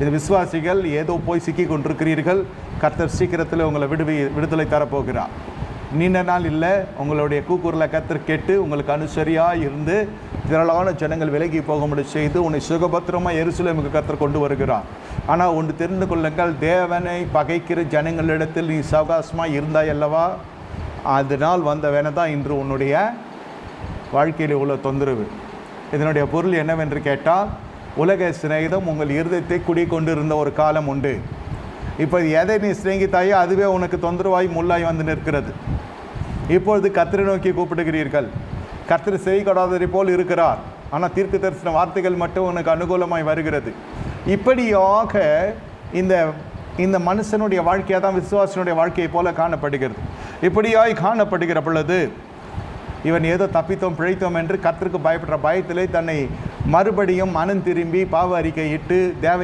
இது விசுவாசிகள் ஏதோ போய் சிக்கி கொண்டிருக்கிறீர்கள். கர்த்தர் சீக்கிரத்தில் உங்களை விடுதலை தரப்போகிறார். நீண்ட நாள் இல்லை, உங்களுடைய கூக்குரலை கர்த்தர் கேட்டு உங்களுக்கு அனுசரியாக இருந்து திரளான ஜனங்கள் விலகி போகும்படி செய்து உன்னை சுகபத்திரமாக எருசலேமுக்கு கர்த்தர் கொண்டு வருகிறார். ஆனால் ஒன்று தெரிந்து கொள்ளுங்கள், தேவனை பகைக்கிற ஜனங்களிடத்தில் நீ சவகாசமாக இருந்தாய் அல்லவா, அதனால் வந்த வேணை தான் இன்று உன்னுடைய வாழ்க்கையில் உள்ள தொந்தரவு. இதனுடைய பொருள் என்னவென்று கேட்டால், உலக சிநேகிதம் உங்கள் இருதயத்தை குடிக்கொண்டிருந்த ஒரு காலம் உண்டு. இப்போ எதை நீ சிநேகித்தாயோ அதுவே உனக்கு தொந்தரவாய் முள்ளாய் வந்து நிற்கிறது. இப்பொழுது கர்த்தரை நோக்கி கூப்பிடுகிறீர்கள். கர்த்தர் செய்கொடாததை போல் இருக்கிறார், ஆனால் தீர்க்க தரிசன வார்த்தைகள் மட்டும் உனக்கு அனுகூலமாய் வருகிறது. இப்படியாக இந்த மனுஷனுடைய வாழ்க்கையாக தான் விசுவாசனுடைய வாழ்க்கையை போல காணப்படுகிறது. இப்படியாய் காணப்படுகிற பொழுது இவன் ஏதோ தப்பித்தோம் பிழைத்தோம் என்று கர்த்தருக்கு பயப்படுற பயத்திலே தன்னை மறுபடியும் மனம் திரும்பி பாவ அறிக்கையிட்டு தேவை